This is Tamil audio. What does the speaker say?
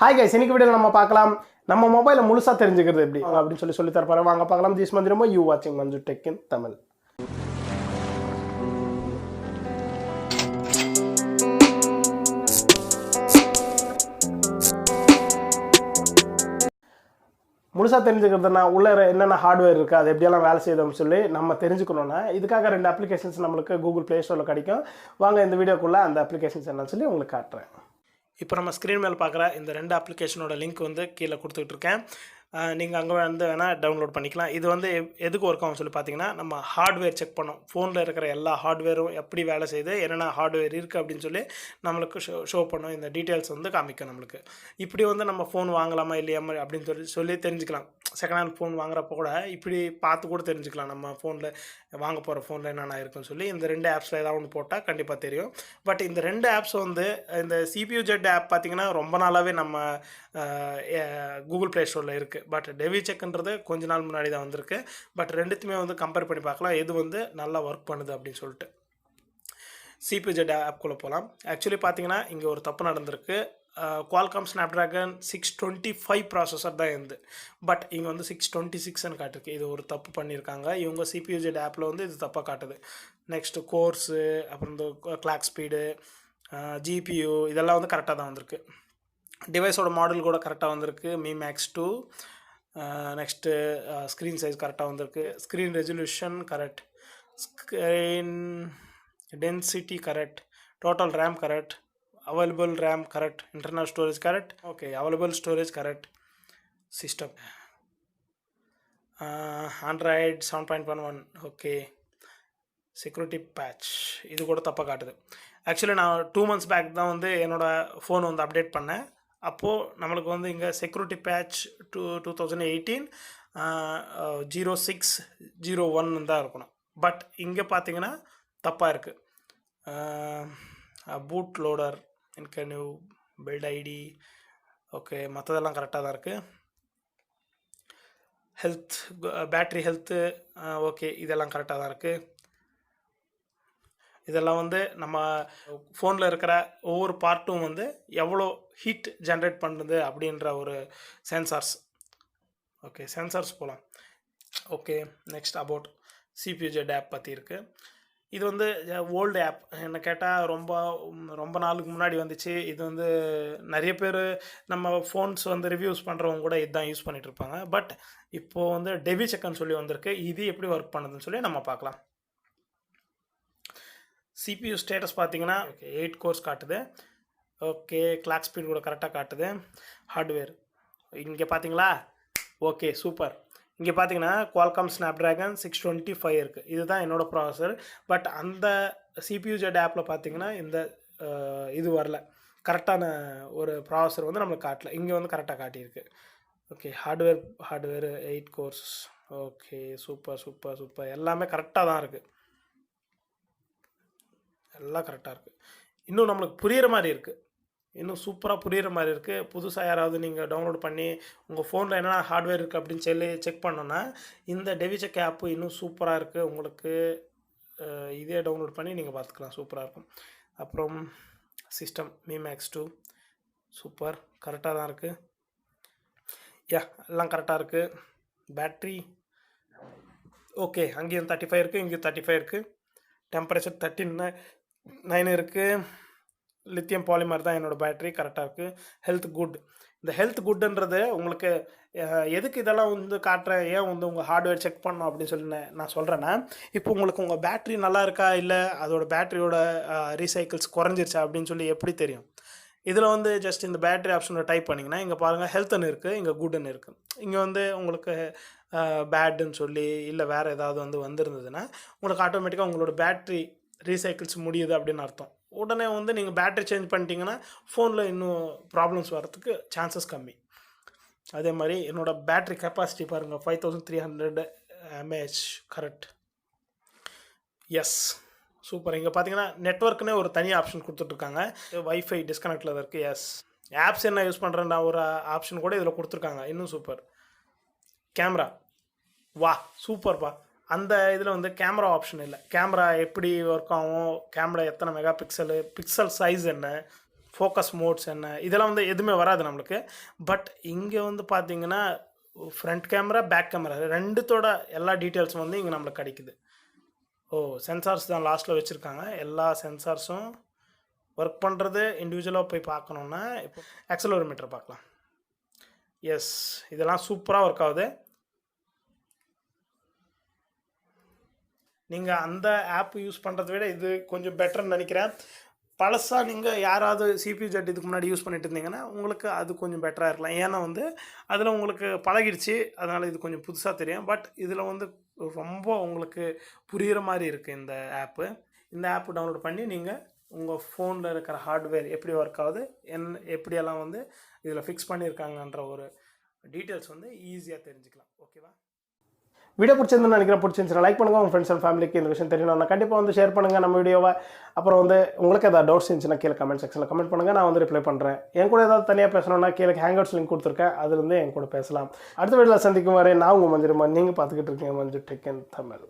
ஹாய் கைஸ், இன்னைக்கு வீடியோவில் நம்ம பார்க்கலாம் நம்ம மொபைலை முழுசாக தெரிஞ்சுக்கிறது எப்படி அப்படின்னு சொல்லி தரப்பாரு. வாங்க பார்க்கலாம். திஸ் மந்திரமோ யூ வாட்சிங் மஞ்சு டெக் இன் தமிழ். முழுசாக தெரிஞ்சுக்கிறதுனா உள்ள என்னென்ன ஹார்ட்வேர் இருக்குது, அது எப்படியெல்லாம் வேலை செய்யுதுன்னு சொல்லி நம்ம தெரிஞ்சுக்கணுன்னா இதுக்காக 2 அப்ளிகேஷன்ஸ் நம்மளுக்கு கூகுள் ப்ளே ஸ்டோரில் கிடைக்கும். வாங்க இந்த வீடியோக்குள்ளே அந்த அப்ளிகேஷன்ஸ் என்னன்னு சொல்லி உங்களுக்கு காட்டுறேன். இப்போ நம்ம ஸ்க்ரீன் மேலே பார்க்குற இந்த 2 அப்ளிகேஷனோட லிங்க் வந்து கீழே கொடுத்துட்ருக்கேன். நீங்கள் அங்கே வந்து வேணால் டவுன்லோட் பண்ணிக்கலாம். இது வந்து எதுக்கு ஒர்க் ஆகும் சொல்லி பார்த்தீங்கன்னா, நம்ம ஹார்ட்வேர் செக் பண்ணோம். ஃபோனில் இருக்கிற எல்லா ஹார்ட்வேரும் எப்படி வேலை செய்யுது, என்னென்ன ஹார்ட்வேர் இருக்குது அப்படின்னு சொல்லி நம்மளுக்கு ஷோ பண்ணோம். இந்த டீட்டெயில்ஸ் வந்து காமிக்கும் நம்மளுக்கு. இப்படி வந்து நம்ம ஃபோன் வாங்கலாமா இல்லையா அப்படின்னு சொல்லி தெரிஞ்சுக்கலாம். செகண்ட் ஹேண்ட் ஃபோன் வாங்குறப்போ கூட இப்படி பார்த்து கூட தெரிஞ்சுக்கலாம். நம்ம ஃபோனில் வாங்க போகிற ஃபோனில் என்னென்ன இருக்குன்னு சொல்லி இந்த 2 ஆப்ஸில் ஏதாவது ஒன்று போட்டால் கண்டிப்பாக தெரியும். பட் இந்த 2 ஆப்ஸ் வந்து இந்த CPU ஜெட் ஆப் பார்த்திங்கன்னா ரொம்ப நாளாகவே நம்ம கூகுள் ப்ளே ஸ்டோரில் இருக்குது. பட் டெவி செக்ன்றது கொஞ்ச நாள் முன்னாடி தான் வந்திருக்கு. பட் ரெண்டுத்துமே வந்து கம்பேர் பண்ணி பார்க்கலாம் எது வந்து நல்லா ஒர்க் பண்ணுது அப்படின்னு சொல்லிட்டு. CPU ஜெட் ஆப்குள்ளே போகலாம். ஆக்சுவலி பார்த்தீங்கன்னா இங்கே ஒரு தப்பு நடந்திருக்கு. குவால்காம் ஸ்னாப்ட்ராகன் 625 ப்ராசஸர் தான் இருந்து, பட் இங்கே வந்து 626ன்னு காட்டுருக்கு. இது ஒரு தப்பு பண்ணியிருக்காங்க இவங்க. CPU ஜெட் ஆப்பில் வந்து இது தப்பாக காட்டுது. நெக்ஸ்ட்டு கோர்ஸு, அப்புறம் இந்த கிளாக் ஸ்பீடு, GPU இதெல்லாம் வந்து கரெக்டாக தான் வந்திருக்கு. டிவைஸோட மாடல் கூட கரெக்டாக வந்திருக்கு. Mi Max 2. Next screen size கரெக்டாக வந்திருக்கு. Screen resolution correct, screen density correct, total RAM correct, available RAM correct, internal storage correct, okay, available storage correct, system Android 7.11, okay, security patch இது கூட தப்பாக காட்டுது. ஆக்சுவலி நான் 2 months பேக் தான் வந்து என்னோடய ஃபோன் வந்து அப்டேட் பண்ணேன். அப்போது நம்மளுக்கு வந்து இங்கே செக்யூரிட்டி பேட்ச் 2018 0601 தான் இருக்கணும். பட் இங்கே பார்த்தீங்கன்னா தப்பாக இருக்குது. Boot loader new build ID, okay, மற்றதெல்லாம் கரெக்டாக தான் இருக்குது. ஹெல்த், பேட்ரி ஹெல்த்து, ஓகே, இதெல்லாம் கரெக்டாக தான் இருக்குது. இதெல்லாம் வந்து நம்ம ஃபோனில் இருக்கிற ஒவ்வொரு பார்ட்டும் வந்து எவ்வளோ ஹீட் ஜென்ரேட் பண்ணுது அப்படின்ற ஒரு சென்சார்ஸ். ஓகே, சென்சார்ஸ் போகலாம். ஓகே, நெக்ஸ்ட் அபவுட் CPU ஜெட் ஆப் பற்றி இருக்குது. இது வந்து ஓல்டு ஆப். என்ன கேட்டால் ரொம்ப நாளுக்கு முன்னாடி வந்துச்சு. இது வந்து நிறைய பேர் நம்ம ஃபோன்ஸ் வந்து ரிவ்யூஸ் பண்ணுறவங்க கூட இதுதான் யூஸ் பண்ணிகிட்ருப்பாங்க. பட் இப்போது வந்து டெவி செக்னு சொல்லி வந்திருக்கு. இது எப்படி ஒர்க் பண்ணுதுன்னு சொல்லி நம்ம பார்க்கலாம். CPU ஸ்டேட்டஸ் பார்த்தீங்கன்னா ஓகே 8 கோர்ஸ் காட்டுது. ஓகே, கிளாக் ஸ்பீட் கூட கரெக்டாக காட்டுது. ஹார்ட்வேர் இங்கே பார்த்தீங்களா, ஓகே, சூப்பர். இங்கே பார்த்தீங்கன்னா குவால்காம் ஸ்னாப்ட்ராகன் 625 இருக்குது. இதுதான் என்னோடய ப்ராசஸர். பட் அந்த CPU ஜெட் ஆப்பில் பார்த்தீங்கன்னா இந்த இது வரல, கரெக்டான ஒரு ப்ராசஸர் வந்து நம்மளுக்கு காட்டல. இங்கே வந்து கரெக்டாக காட்டியிருக்கு. Okay, hardware 8 cores. Okay, super. எல்லாமே கரெக்டாக தான் இருக்குது. எல்லாம் கரெக்டாக இருக்குது. இன்னும் நம்மளுக்கு புரிகிற மாதிரி இருக்குது. இன்னும் சூப்பராக புரிகிற மாதிரி இருக்குது. புதுசாக யாராவது நீங்கள் டவுன்லோட் பண்ணி உங்கள் ஃபோனில் என்னென்ன ஹார்ட்வேர் இருக்குது அப்படின்னு சொல்லி செக் பண்ணோன்னா இந்த டெவி செக் ஆப்பு இன்னும் சூப்பராக இருக்குது. உங்களுக்கு இதே டவுன்லோட் பண்ணி நீங்கள் பார்த்துக்கலாம். சூப்பராக இருக்கும். அப்புறம் சிஸ்டம் Mi Max 2 சூப்பர், கரெக்டாக தான் இருக்குது. எல்லாம் கரெக்டாக இருக்குது. பேட்ரி ஓகே, அங்கேயும் 35 இருக்குது, இங்கேயும் 35 இருக்குது. டெம்பரேச்சர் 39 இருக்குது. லித்தியம் பாலிமர் தான் என்னோடய பேட்ரி, கரெக்டாக இருக்குது. Health good. இந்த ஹெல்த் குட்ன்றது உங்களுக்கு எதுக்கு இதெல்லாம் வந்து காட்டுறேன், ஏன் வந்து உங்கள் ஹார்ட்வேர் செக் பண்ணணும் அப்படின்னு சொல்லி நான் சொல்கிறேன்னா, இப்போ உங்களுக்கு உங்கள் பேட்ரி நல்லா இருக்கா இல்லை அதோட பேட்ரியோட ரீசைக்கிள்ஸ் குறைஞ்சிருச்சா அப்படின்னு சொல்லி எப்படி தெரியும்? இதில் வந்து ஜஸ்ட் இந்த பேட்ரி ஆப்ஷனில் டைப் பண்ணிங்கன்னா இங்கே பாருங்கள் ஹெல்த்துன்னு இருக்குது, இங்கே குட்டுன்னு இருக்குது. இங்கே வந்து உங்களுக்கு பேடுன்னு சொல்லி இல்லை வேறு ஏதாவது வந்து வந்திருந்ததுன்னா உங்களுக்கு ஆட்டோமேட்டிக்காக உங்களோட பேட்ரி ரீசைக்கிள்ஸ் முடியுது அப்படின்னு அர்த்தம். உடனே வந்து நீங்கள் பேட்ரி சேஞ்ச் பண்ணிட்டீங்கன்னா ஃபோனில் இன்னும் ப்ராப்ளம்ஸ் வரத்துக்கு சான்சஸ் கம்மி. அதே மாதிரி என்னோடய பேட்ரி கெப்பாசிட்டி பாருங்கள் 5300 mAh கரெக்ட். S, super. இங்கே பார்த்தீங்கன்னா நெட்ஒர்க்குனே ஒரு தனி ஆப்ஷன் கொடுத்துட்ருக்காங்க. வைஃபை டிஸ்கனெக்டில் தான் இருக்குது. எஸ், ஆப்ஸ் என்ன யூஸ் பண்ணுறேன்னா ஒரு ஆப்ஷன் கூட இதில் கொடுத்துருக்காங்க. இன்னும் சூப்பர். கேமரா, வா, சூப்பர்ப்பா. அந்த இதில் வந்து கேமரா ஆப்ஷன் இல்லை. கேமரா எப்படி ஒர்க் ஆகும், கேமரா எத்தனை மெகா பிக்சல் சைஸ் என்ன, ஃபோக்கஸ் மோட்ஸ் என்ன, இதெல்லாம் வந்து எதுவுமே வராது நம்மளுக்கு. பட் இங்கே வந்து பார்த்தீங்கன்னா ஃப்ரண்ட் கேமரா, பேக் கேமரா ரெண்டுத்தோட எல்லா டீட்டெயில்ஸும் வந்து இங்கே நம்மளுக்கு கிடைக்குது. சென்சார்ஸ் தான் லாஸ்ட்டில் வச்சுருக்காங்க. எல்லா சென்சார்ஸும் ஒர்க் பண்ணுறது இண்டிவிஜுவலாக போய் பார்க்கணுன்னா இப்போ ஆக்சலரோமீட்டர் பார்க்கலாம். எஸ், இதெல்லாம் சூப்பராக ஒர்க் ஆகுது. நீங்கள் அந்த ஆப் யூஸ் பண்ணுறத விட இது கொஞ்சம் பெட்டர்னு நினைக்கிறேன். பழசாக நீங்கள் யாராவது CPU ஜெட் இதுக்கு முன்னாடி யூஸ் பண்ணிட்டு இருந்தீங்கன்னா உங்களுக்கு அது கொஞ்சம் பெட்டராக இருக்கலாம். ஏன்னா வந்து அதில் உங்களுக்கு பழகிடுச்சு, அதனால் இது கொஞ்சம் புதுசாக தெரியும். பட் இதில் வந்து ரொம்ப உங்களுக்கு புரிகிற மாதிரி இருக்குது இந்த ஆப்பு. இந்த ஆப் டவுன்லோட் பண்ணி நீங்கள் உங்கள் ஃபோனில் இருக்கிற ஹார்ட்வேர் எப்படி ஒர்க் ஆகுது, எப்படியெல்லாம் வந்து இதில் ஃபிக்ஸ் பண்ணியிருக்காங்கன்ற ஒரு டீட்டெயில்ஸ் வந்து ஈஸியாக தெரிஞ்சுக்கலாம். ஓகேவா? வீடியோ பிடிச்சிருந்துன்னு நினைக்கிறேன். பிடிச்சிருந்துச்சுன்னா லைக் பண்ணுங்கள். உங்கள் ஃப்ரெண்ட்ஸ் அண்ட் ஃபேமிலிக்கு இந்த விஷயம் தெரியணும்னா கண்டிப்பாக வந்து ஷேர் பண்ணுங்கள் நம்ம வீடியோவை. அப்புறம் வந்து உங்களுக்கு ஏதாவது டவுட்ஸ் இருந்துச்சுன்னா கீழே கமெண்ட் செக்ஷனில் கமெண்ட் பண்ணுங்கள், நான் வந்து ரிப்ளை பண்ணுறேன். என் கூட ஏதாவது தனியாக பேசணும்னா கீழே ஹேங்கவுட்ஸ் லிங்க் கொடுத்துருக்கேன், அதுலேருந்து என் கூட பேசலாம். அடுத்த வீடியோவில் சந்திக்கும் வரை நான் உங்கள் மஞ்சுரமா, நீங்கள் பார்த்துக்கிட்டு இருக்கீங்க மஞ்சு டெக் இன் தமிழ்.